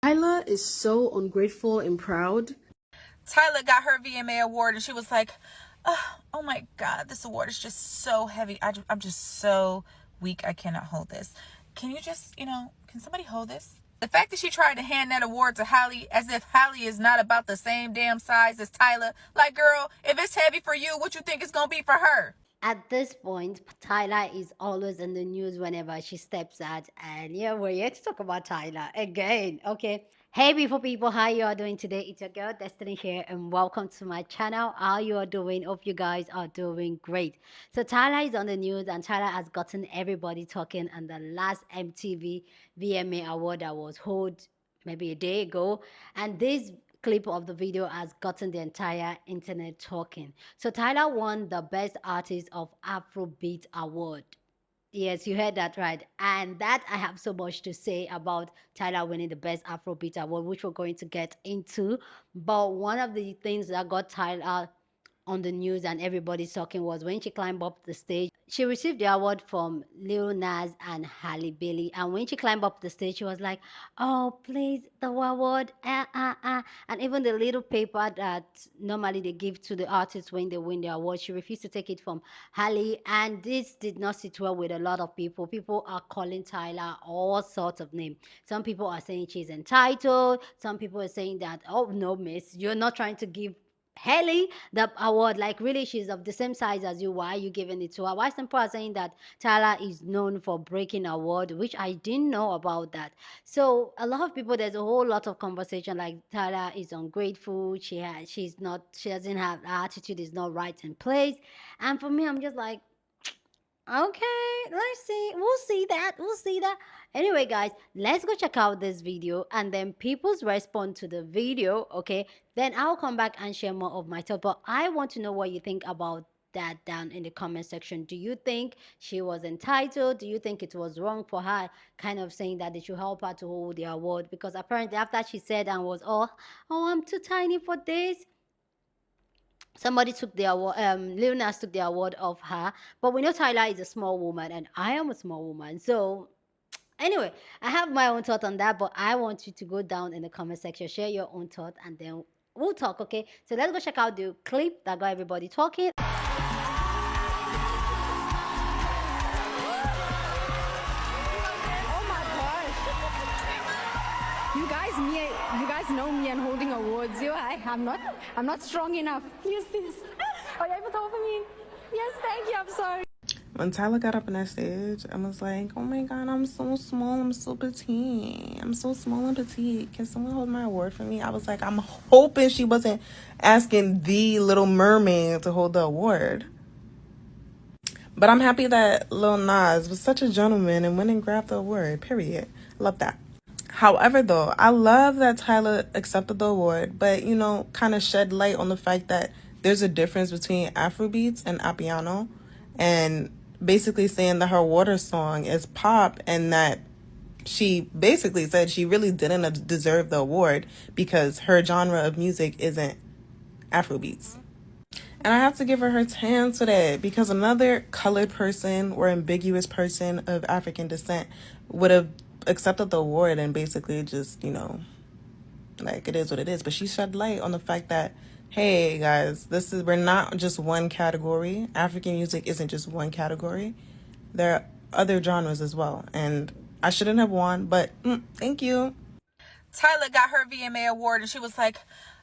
Tyla is so ungrateful and proud. Tyla got her VMA award and she was like, oh my God, this award is just so heavy. I'm just so weak. I cannot hold this. Can you just, can somebody hold this? The fact that she tried to hand that award to Halle as if Halle is not about the same damn size as Tyla. Like, girl, if it's heavy for you, what you think it's going to be for her? At this point, Tyla is always in the news whenever she steps out. And yeah, we're here to talk about Tyla again. Okay. Hey, beautiful people, how you are doing today? It's your girl Destiny here, and welcome to my channel. How you are doing? Hope you guys are doing great. So Tyla is on the news, and Tyla has gotten everybody talking on the last MTV VMA award that was held maybe a day ago, and this clip of the video has gotten the entire internet talking. So Tyla won the Best Artist of Afrobeat award. Yes, you heard that right. And that I have so much to say about Tyla winning the Best Afrobeat award, which we're going to get into. But one of the things that got Tyla on the news and everybody's talking was when she climbed up the stage. She received the award from Lil Nas and Halle Bailey. And when she climbed up the stage, she was like, "Oh, please, the award, And even the little paper that normally they give to the artists when they win the award, she refused to take it from Halle. And this did not sit well with a lot of people. People are calling Tyla all sorts of names. Some people are saying she's entitled. Some people are saying that, oh, no, miss, you're not trying to give Haley the award. Like, really, she's of the same size as you. Why are you giving it to her? Why some people are saying that Tyla is known for breaking award, which I didn't know about that. So a lot of people, there's a whole lot of conversation like Tyla is ungrateful. She doesn't have, her attitude is not right in place. And for me, I'm just like, okay, let's see. We'll see that. We'll see that. Anyway, guys, let's go check out this video and then people's respond to the video. Okay, then I'll come back and share more of my thought. But I want to know what you think about that down in the comment section. Do you think she was entitled? Do you think it was wrong for her kind of saying that they should help her to hold the award? Because apparently after she said and was, oh, I'm too tiny for this, somebody took the award. Lil Nas took the award of her, but we know Tyla is a small woman, and I am a small woman. So, anyway, I have my own thought on that, but I want you to go down in the comment section, share your own thought, and then we'll talk. Okay? So let's go check out the clip that got everybody talking. You guys know me and holding awards. I'm not strong enough. Use this. Are you able to offer me? Yes, thank you. I'm sorry. When Tyla got up on that stage, I was like, oh my God, I'm so small, I'm so petite. I'm so small and petite. Can someone hold my award for me? I was like, I'm hoping she wasn't asking the Little Mermaid to hold the award. But I'm happy that Lil Nas was such a gentleman and went and grabbed the award, period. Love that. However, though, I love that Tyla accepted the award, but, kind of shed light on the fact that there's a difference between Afrobeats and Apiano, and basically saying that her Water song is pop, and that she basically said she really didn't deserve the award because her genre of music isn't Afrobeats. And I have to give her her hands for that, because another colored person or ambiguous person of African descent would have accepted the award and basically just, like, it is what it is. But she shed light on the fact that, hey guys, we're not just one category. African music isn't just one category. There are other genres as well. And I shouldn't have won, but thank you. Tyla got her VMA award and she was like,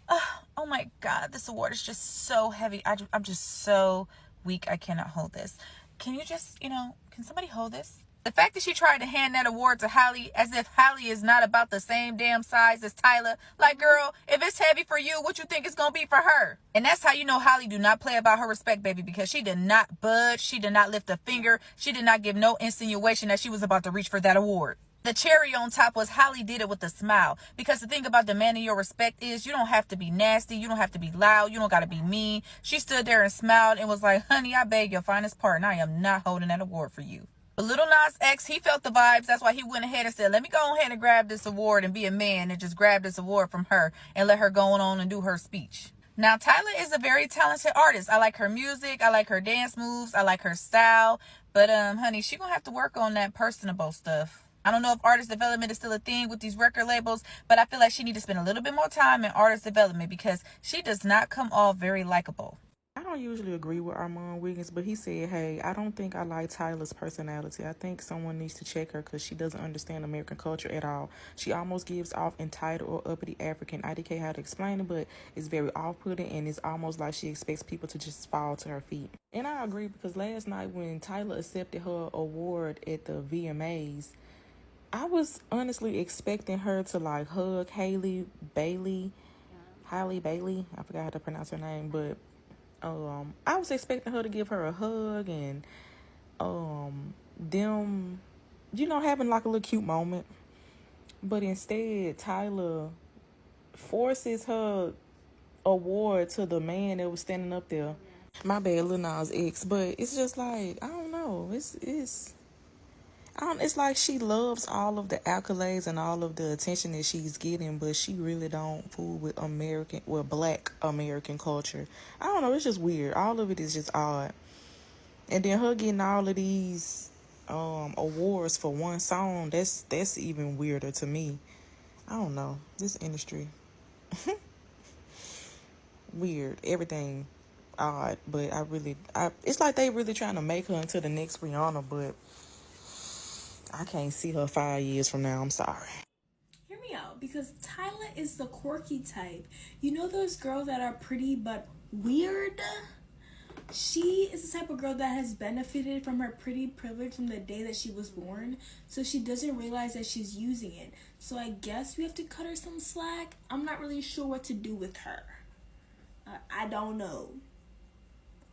oh my God, this award is just so heavy. I'm just so weak. I cannot hold this. Can you just, can somebody hold this? The fact that she tried to hand that award to Halle as if Halle is not about the same damn size as Tyla. Like, girl, if it's heavy for you, what you think it's going to be for her? And that's how you know Halle do not play about her respect, baby, because she did not budge. She did not lift a finger. She did not give no insinuation that she was about to reach for that award. The cherry on top was Halle did it with a smile. Because the thing about demanding your respect is you don't have to be nasty. You don't have to be loud. You don't got to be mean. She stood there and smiled and was like, honey, I beg your finest pardon. I am not holding that award for you. But Lil Nas X, he felt the vibes. That's why he went ahead and said, let me go ahead and grab this award and be a man and just grab this award from her and let her go on and do her speech. Now, Tyla is a very talented artist. I like her music. I like her dance moves. I like her style. But, honey, she gonna have to work on that personable stuff. I don't know if artist development is still a thing with these record labels, but I feel like she needs to spend a little bit more time in artist development because she does not come off very likable. I don't usually agree with Armand Wiggins, but he said, hey, I don't think I like Tyla's personality. I think someone needs to check her because she doesn't understand American culture at all. She almost gives off entitled or uppity African. IDK how to explain it, but it's very off-putting, and it's almost like she expects people to just fall to her feet. And I agree because last night when Tyla accepted her award at the VMAs, I was honestly expecting her to like hug Hailey Bailey. I forgot how to pronounce her name, but I was expecting her to give her a hug and them, having like a little cute moment. But instead, Tyla forces her award to the man that was standing up there. My bad, Lil Nas X, but it's just like, I don't know. It's like she loves all of the accolades and all of the attention that she's getting, but she really don't fool with Black American culture. I don't know, it's just weird. All of it is just odd. And then her getting all of these awards for one song, that's even weirder to me. I don't know. This industry. Weird. Everything odd, but it's like they really trying to make her into the next Rihanna, but I can't see her 5 years from now. I'm sorry. Hear me out, because Tyla is the quirky type. You know those girls that are pretty but weird? She is the type of girl that has benefited from her pretty privilege from the day that she was born, so she doesn't realize that she's using it. So I guess we have to cut her some slack. I'm not really sure what to do with her. I don't know.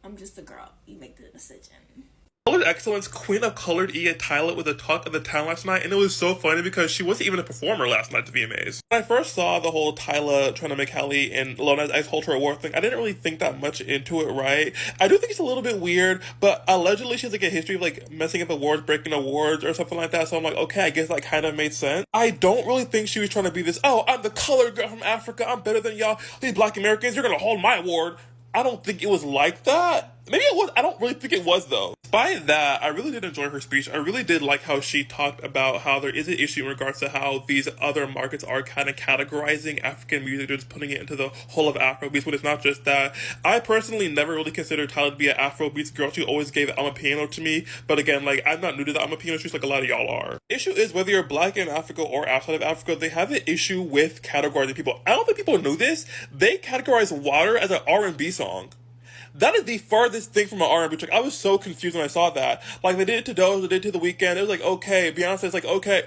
I'm just a girl. You make the decision. Colored Excellence Queen of Colored E at Tyla with a talk of the town last night, and it was so funny because she wasn't even a performer last night at the VMAs. When I first saw the whole Tyla trying to make Halle and Lil Nas X hold her award thing, I didn't really think that much into it, right? I do think it's a little bit weird, but allegedly she has like a history of like messing up awards, breaking awards or something like that, so I'm like, okay, I guess that kind of made sense. I don't really think she was trying to be this, oh, I'm the colored girl from Africa, I'm better than y'all, these Black Americans, you're gonna hold my award. I don't think it was like that. Maybe it was. I don't really think it was, though. Despite that, I really did enjoy her speech. I really did like how she talked about how there is an issue in regards to how these other markets are kind of categorizing African music, just putting it into the whole of Afrobeats, but it's not just that. I personally never really considered Tyla to be an Afrobeats girl. She always gave I'm a piano to me, but again, like, I'm not new to the I'm a piano streets like a lot of y'all are. The issue is whether you're Black in Africa or outside of Africa, they have an issue with categorizing people. I don't think people knew this. They categorize Water as an R&B song. That is the farthest thing from an R&B track. I was so confused when I saw that. Like, they did it to Doja, they did it to The Weeknd. It was like, okay. Beyonce's like, okay.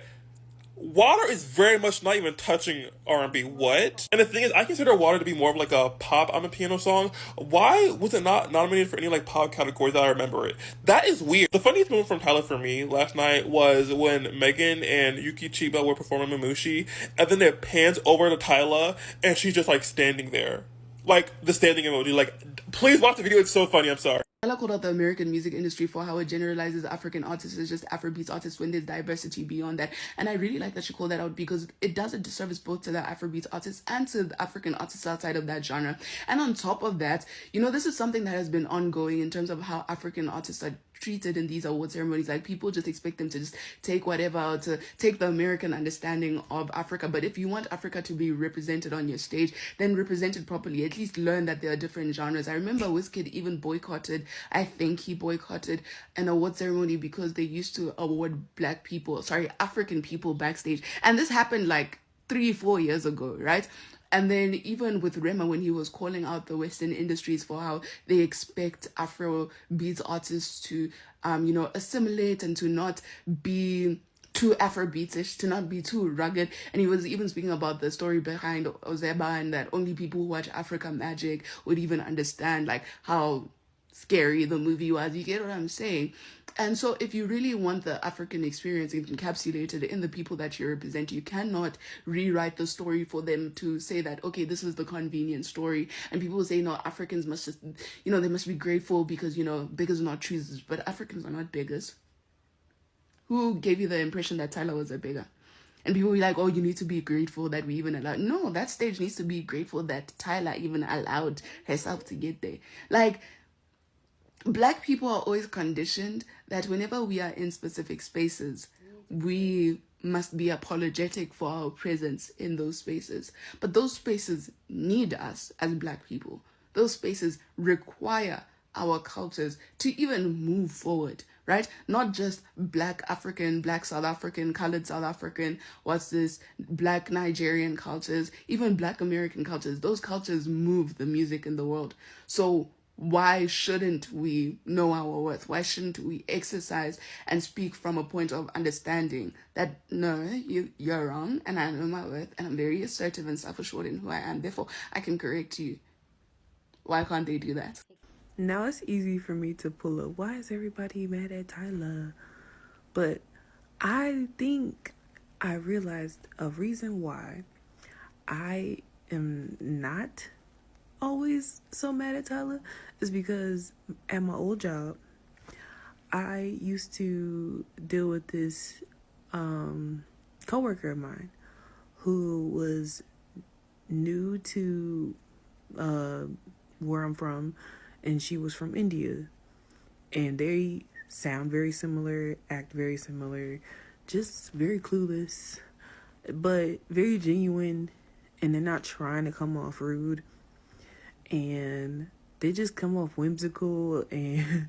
Water is very much not even touching R&B. What? And the thing is, I consider Water to be more of like a pop I'm a piano song. Why was it not nominated for any like pop category that I remember it? That is weird. The funniest moment from Tyla for me last night was when Megan and Yuki Chiba were performing Mamushi, and then it pans over to Tyla, and she's just like standing there. Like, the standing emoji. Like, please watch the video. It's so funny. I'm sorry. Tyla called out the American music industry for how it generalizes African artists as just Afrobeats artists when there's diversity beyond that. And I really like that she called that out because it does a disservice both to the Afrobeats artists and to the African artists outside of that genre. And on top of that, this is something that has been ongoing in terms of how African artists are treated in these award ceremonies. Like, people just expect them to just take whatever, to take the American understanding of Africa. But if you want Africa to be represented on your stage, then represent it properly. At least learn that there are different genres. I remember Wizkid even boycotted an award ceremony because they used to award African people backstage. And this happened like 3-4 years ago, right? And then even with Rema, when he was calling out the Western industries for how they expect Afrobeats artists to, assimilate and to not be too Afrobeatish, to not be too rugged. And he was even speaking about the story behind Ozeba and that only people who watch Africa Magic would even understand like how scary the movie was. You get what I'm saying? And so if you really want the African experience encapsulated in the people that you represent, you cannot rewrite the story for them to say that, okay, this is the convenient story. And people will say, no, Africans must just, they must be grateful because, beggars are not choosers. But Africans are not beggars. Who gave you the impression that Tyla was a beggar? And people will be like, oh, you need to be grateful that we even allowed. No, that stage needs to be grateful that Tyla even allowed herself to get there. Like, Black people are always conditioned that whenever we are in specific spaces, we must be apologetic for our presence in those spaces. But those spaces need us as Black people. Those spaces require our cultures to even move forward, right? Not just Black African, Black South African, colored South African, Black Nigerian cultures, even Black American cultures. Those cultures move the music in the world. So why shouldn't we know our worth? Why shouldn't we exercise and speak from a point of understanding that, no, you're wrong, and I know my worth, and I'm very assertive and self-assured in who I am, therefore I can correct you. Why can't they do that? Now it's easy for me to pull up, why is everybody mad at Tyla? But I think I realized a reason why I am not always so mad at Tyla is because at my old job, I used to deal with this coworker of mine who was new to where I'm from, and she was from India, and they sound very similar, act very similar, just very clueless, but very genuine, and they're not trying to come off rude. And they just come off whimsical and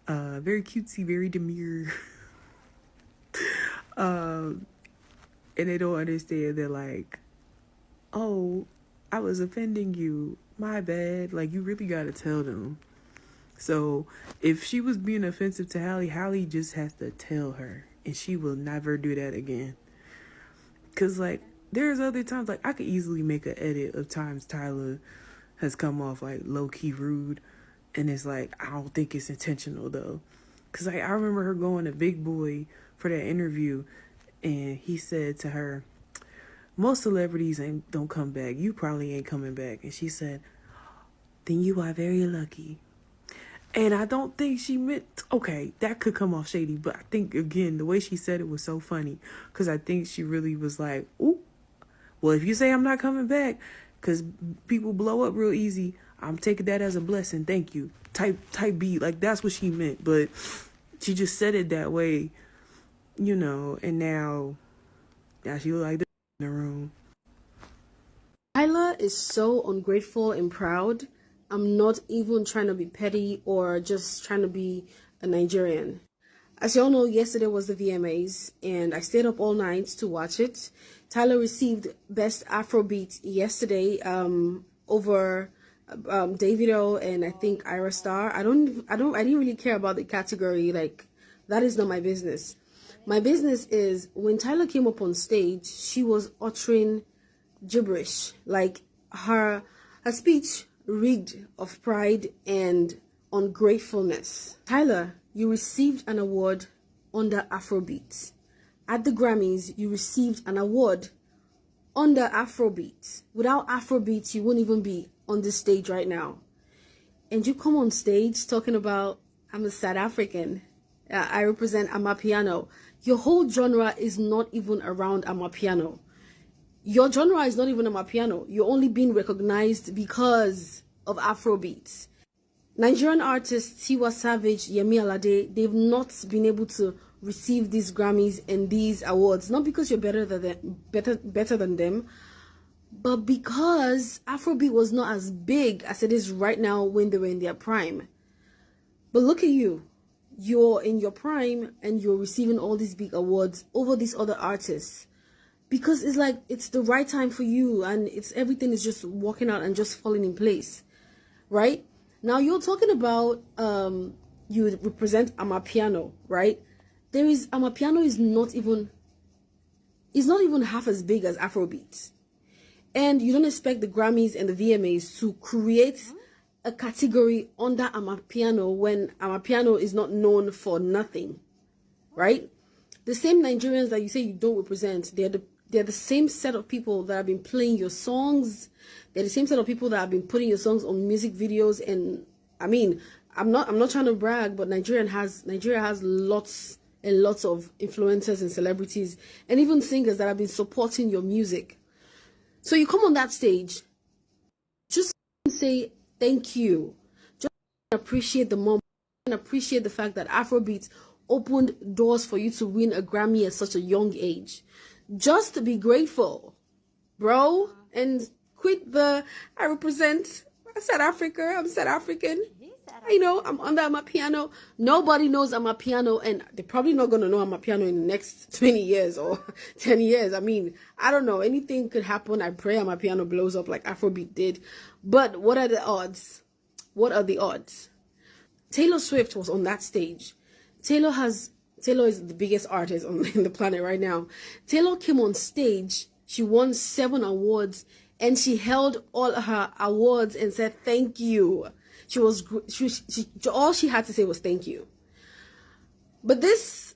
very cutesy, very demure. And they don't understand. They're like, oh, I was offending you. My bad. Like, you really got to tell them. So if she was being offensive to Hallie just has to tell her. And she will never do that again. Because, like, there's other times, like, I could easily make an edit of times Tyla has come off, like, low-key rude. And it's like, I don't think it's intentional, though. Because, like, I remember her going to Big Boy for that interview. And he said to her, most celebrities don't come back. You probably ain't coming back. And she said, then you are very lucky. And I don't think she meant, okay, that could come off shady. But I think, again, the way she said it was so funny. Because I think she really was like, ooh, well, if you say I'm not coming back, because people blow up real easy, I'm taking that as a blessing. Thank you. Type beat. Like, that's what she meant. But she just said it that way, you know. And now she look like this in the room. Tyla is so ungrateful and proud. I'm not even trying to be petty or just trying to be a Nigerian. As you all know, yesterday was the VMAs, and I stayed up all night to watch it. Tyla received Best Afrobeat yesterday over Davido and I think Ira Star. I didn't really care about the category. Like, that is not my business. My business is when Tyla came up on stage, she was uttering gibberish. Like, her speech reeked of pride and ungratefulness. Tyla, you received an award under Afrobeat. At the Grammys, you received an award under Afrobeat. Without Afrobeat, you wouldn't even be on this stage right now. And you come on stage talking about, I'm a South African. I represent Amapiano. Your whole genre is not even around Amapiano. Your genre is not even Amapiano. You're only being recognized because of Afrobeats. Nigerian artists Tiwa Savage, Yemi Alade, they've not been able to receive these Grammys and these awards, not because you're better than them, but because Afrobeat was not as big as it is right now when they were in their prime. But look at you. You're in your prime and you're receiving all these big awards over these other artists. Because it's like, it's the right time for you, and everything is just working out and just falling in place, right? Now you're talking about you represent Amapiano, right? Amapiano is not even half as big as Afrobeat, and you don't expect the Grammys and the VMAs to create a category under Amapiano when Amapiano is not known for nothing, right? The same Nigerians that you say you don't represent, they're the same set of people that have been playing your songs. They're the same set of people that have been putting your songs on music videos. And I mean, I'm not trying to brag, but Nigeria has lots and lots of influencers and celebrities and even singers that have been supporting your music. So you come on that stage, just say thank you. Just appreciate the moment and appreciate the fact that Afrobeat opened doors for you to win a Grammy at such a young age. Just to be grateful, bro, and quit the I represent South Africa. I'm South African. You know, I'm under my piano. Nobody knows I'm a piano, and they're probably not gonna know I'm a piano in the next 20 years or 10 years. I mean, I don't know. Anything could happen. I pray my piano blows up like Afrobeat did. But what are the odds? What are the odds? Taylor Swift was on that stage. Taylor is the biggest artist on the planet right now. Taylor came on stage. She won 7 awards, and she held all her awards and said thank you. All she had to say was thank you. But this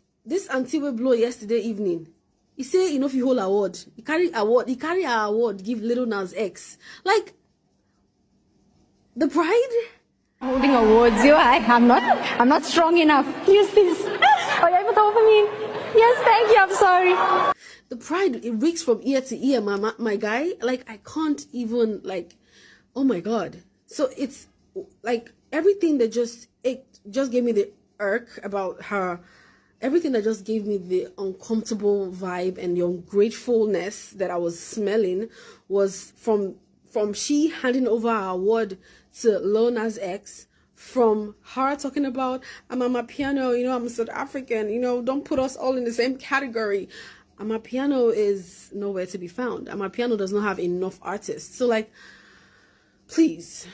auntie will blow yesterday evening. He say, if you hold award, he carry her award, give Little Nas X. Like, the pride. Holding awards, I'm not strong enough. Use this. Oh, you're able to offer me? Yes, thank you. I'm sorry. The pride, it reeks from ear to ear, my guy. Like, I can't even, like, oh my God. So it's like everything that it just gave me the irk about her. Everything that just gave me the uncomfortable vibe and the ungratefulness that I was smelling was from she handing over her award to Lil Nas X, from her talking about, I'm a piano, I'm South African, don't put us all in the same category. My piano is nowhere to be found. My piano does not have enough artists. So, like, please.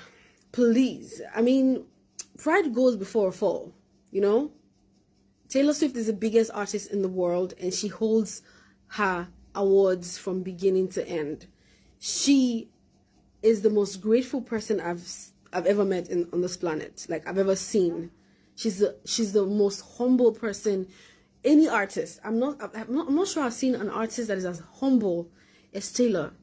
I mean, pride goes before a fall, Taylor Swift is the biggest artist in the world, and she holds her awards from beginning to end. She is the most grateful person I've ever met on this planet, like I've ever seen. She's the most humble person. Any artist, I'm not sure I've seen an artist that is as humble as Taylor.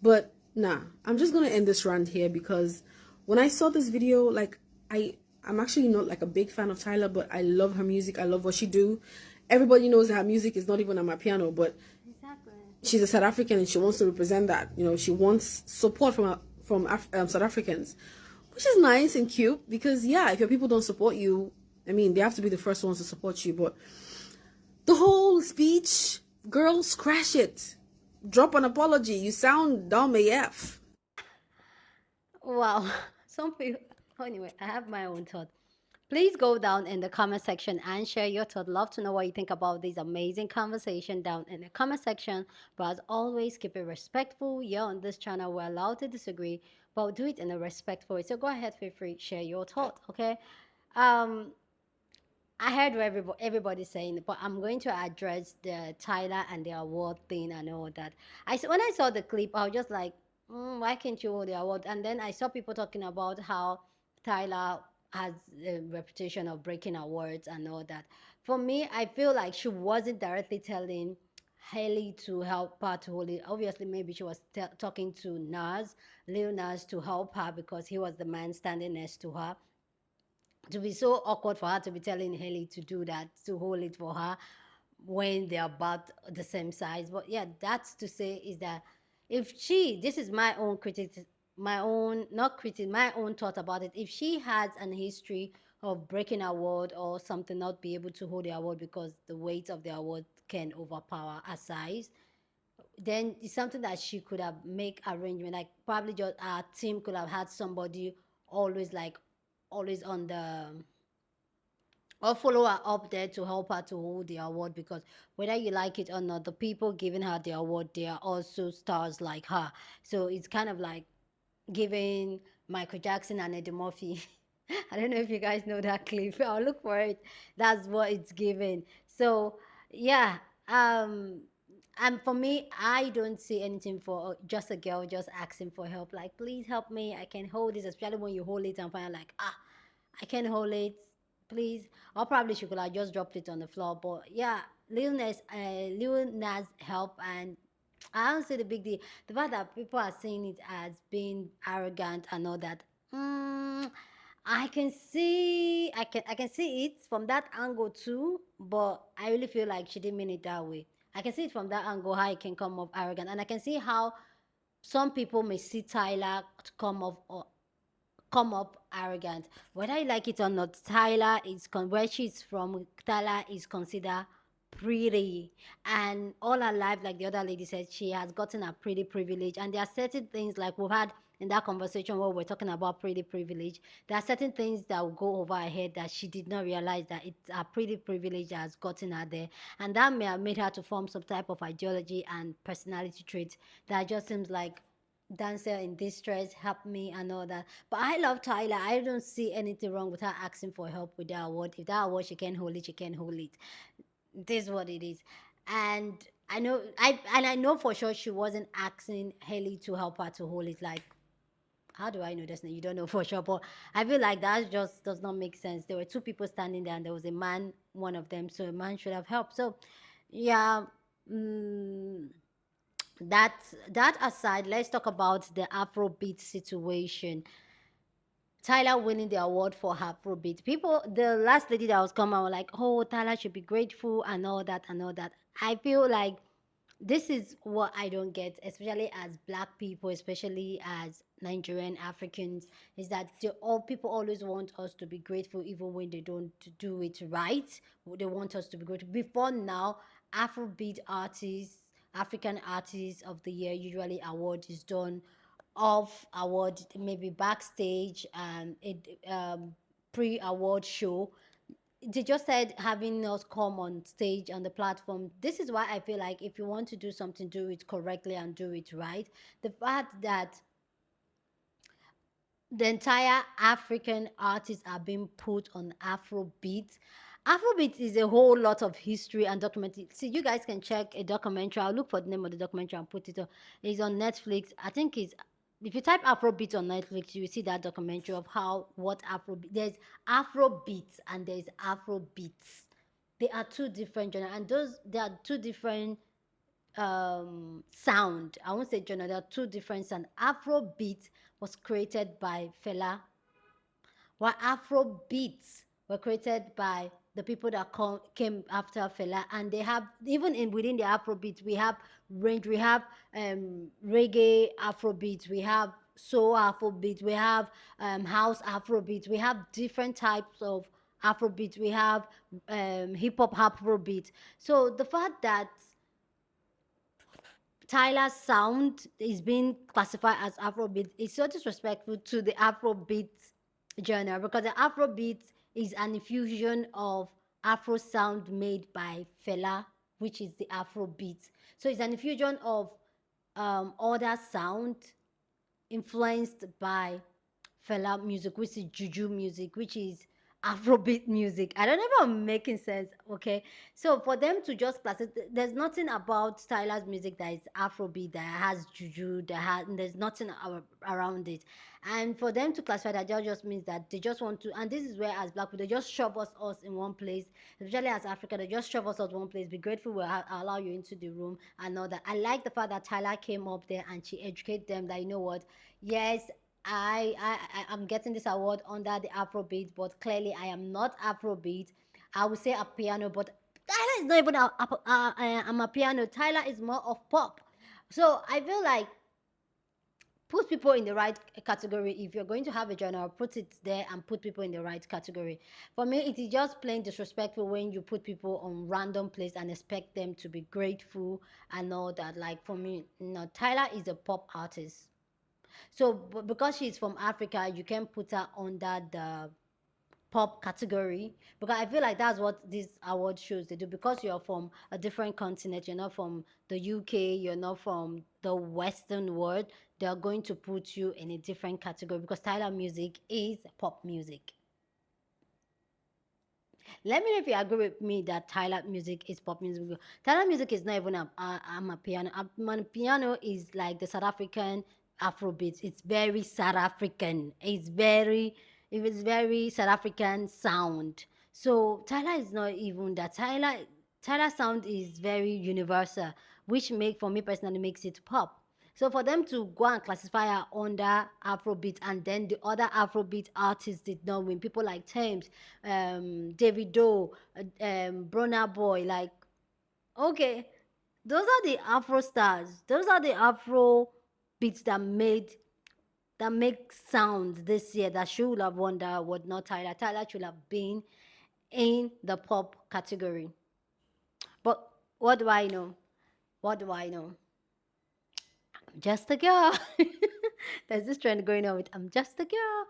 But nah, I'm just gonna end this rant here, because when I saw this video, like I'm actually not like a big fan of Tyler, but I love her music. I love what she do. Everybody knows that her music is not even on my piano, but she's a South African and she wants to represent that. She wants support from South Africans, which is nice and cute, because yeah, if your people don't support you, I mean, they have to be the first ones to support you. But the whole speech, girls, crash it. Drop an apology. You sound dumb AF. Wow. Some people, anyway, I have my own thought. Please go down in the comment section and share your thought. Love to know what you think about this amazing conversation down in the comment section. But as always, keep it respectful. Yeah, on this channel, we're allowed to disagree, but do it in a respectful way. So go ahead, feel free, share your thought, okay? I heard what everybody's saying, but I'm going to address the Tyler and the award thing and all that. When I saw the clip, I was just like, why can't you hold the award? And then I saw people talking about how Tyler has a reputation of breaking awards and all that. For me, I feel like she wasn't directly telling Haley to help her to hold it. Obviously, maybe she was talking to Lil Nas, to help her, because he was the man standing next to her. To be so awkward for her to be telling Haley to do that, to hold it for her, when they're about the same size. But yeah, that's to say is that this is my own my own thought about it. If she has an history of breaking a award or something, not be able to hold the award because the weight of the award can overpower her size, then it's something that she could have make arrangement. Like, probably just our team could have had somebody always on the, or follow her up there to help her to hold the award, because whether you like it or not, the people giving her the award, they are also stars like her. So it's kind of like giving Michael Jackson and Eddie Murphy. I don't know if you guys know that clip. I'll look for it. That's what it's giving. So yeah, and for me, I don't see anything for just a girl just asking for help. Like, please help me. I can hold this, especially when you hold it and find like, I can't hold it. Please. Or probably she could have just dropped it on the floor. But yeah, Lil Nas help, and I don't see the big deal. The fact that people are seeing it as being arrogant and all that. I can see it from that angle too, but I really feel like she didn't mean it that way. I can see it from that angle, how it can come off arrogant, and I can see how some people may see Tyler to come off come up arrogant. Whether you like it or not, Tyla is where she's from. Tyla is considered pretty, and all her life, like the other lady said, she has gotten a pretty privilege. And there are certain things like we've had in that conversation where we're talking about pretty privilege. There are certain things that will go over her head that she did not realize that it's a pretty privilege that has gotten her there, and that may have made her to form some type of ideology and personality traits that just seems like dancer in distress, help me and all that. But I love Tyler. I don't see anything wrong with her asking for help with that award. If that award she can hold it, she can hold it. This is what it is. And I know for sure she wasn't asking Haley to help her to hold it. Like, how do I know this? You don't know for sure, but I feel like that just does not make sense. There were two people standing there, and there was a man, one of them, so a man should have helped. So, yeah. Mm, that aside, let's talk about the Afrobeat situation. Tyler winning the award for Afrobeat. People, the last lady that was coming were like, oh, Tyler should be grateful and all that and all that. I feel like this is what I don't get, especially as black people, especially as Nigerian Africans, is that all people always want us to be grateful even when they don't do it right. They want us to be grateful. Before now, Afrobeat artists, African artists of the year usually award is done off award, maybe backstage and it pre-award show. They just said having us come on stage on the platform. This is why I feel like if you want to do something, do it correctly and do it right. The fact that the entire African artists are being put on Afrobeat. Afrobeat is a whole lot of history and documentary. See, you guys can check a documentary. I'll look for the name of the documentary and put it on. It's on Netflix. I think it's, if you type Afrobeat on Netflix, you will see that documentary of how what Afrobeat. There's Afrobeats and there's Afrobeats. They are two different genres, and those they are two different sound. I won't say genre. There are two different sound. Afrobeat was created by Fela, while Afro beats were created by the people that came after Fela, and they have even in within the Afrobeat we have range, we have reggae Afrobeat, we have soul Afrobeat, we have house Afrobeat, we have different types of Afrobeat, we have hip hop Afrobeat. So the fact that Tyler's sound is being classified as Afrobeat is so disrespectful to the Afrobeat genre, because the Afrobeat is an infusion of Afro sound made by Fela, which is the Afrobeat. So it's an infusion of other sound influenced by Fela music, which is Juju music, which is Afrobeat music. I don't know if I'm making sense, okay? So for them to just class it, there's nothing about Tyler's music that is Afrobeat, that has Juju, there's nothing around it. And for them to classify that just means that they just want to, and this is where as black people, they just shove us in one place, especially as Africa, they just shove us in one place. Be grateful we'll allow you into the room and all that. I like the fact that Tyler came up there and she educated them that, you know what, yes, I'm getting this award under the Afrobeat, but clearly I am not Afrobeat. I would say a piano, but Tyler is not even I'm a piano. Tyler is more of pop. So I feel like put people in the right category. If you're going to have a genre, put it there and put people in the right category. For me, it is just plain disrespectful when you put people on random place and expect them to be grateful and all that. Like for me, no, Tyler is a pop artist. So because she's from Africa, you can put her under the pop category, because I feel like that's what these award shows they do. Because you're from a different continent, you're not from the UK, you're not from the Western world, they're going to put you in a different category because Tyler music is pop music. Let me know if you agree with me that Tyler music is pop music. Tyler music is not even a piano. A piano is like the South African Afrobeat. It's very South African. It was very South African sound. So Tyler is not even that. Tyler sound is very universal, which for me personally makes it pop. So for them to go and classify her under Afrobeat, and then the other Afrobeat artists did not win. People like Thames, Davido, Burna Boy, like, okay, those are the Afro stars. Those are the Afro beats that made that make sounds this year that should have won that award, not Tyler. Tyler should have been in the pop category. But what do I know? What do I know? I'm just a girl. There's this trend going on with I'm just a girl.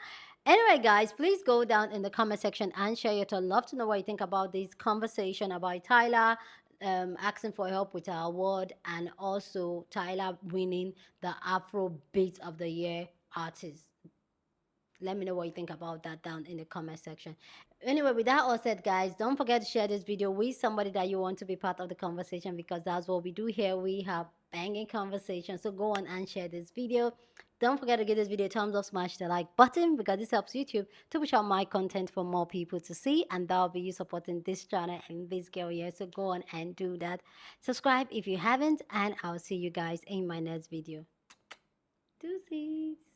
Anyway, guys, please go down in the comment section and share your thoughts. Love to know what you think about this conversation about Tyler asking for help with our award, and also Tyler winning the Afrobeat of the Year artist. Let me know what you think about that down in the comment section. Anyway, with that all said, guys, don't forget to share this video with somebody that you want to be part of the conversation, because that's what we do here. We have banging conversation. So go on and share this video. Don't forget to give this video a thumbs up, smash the like button, because this helps YouTube to push out my content for more people to see, and that'll be you supporting this channel and this girl here. So go on and do that. Subscribe if you haven't, and I'll see you guys in my next video. Deuces.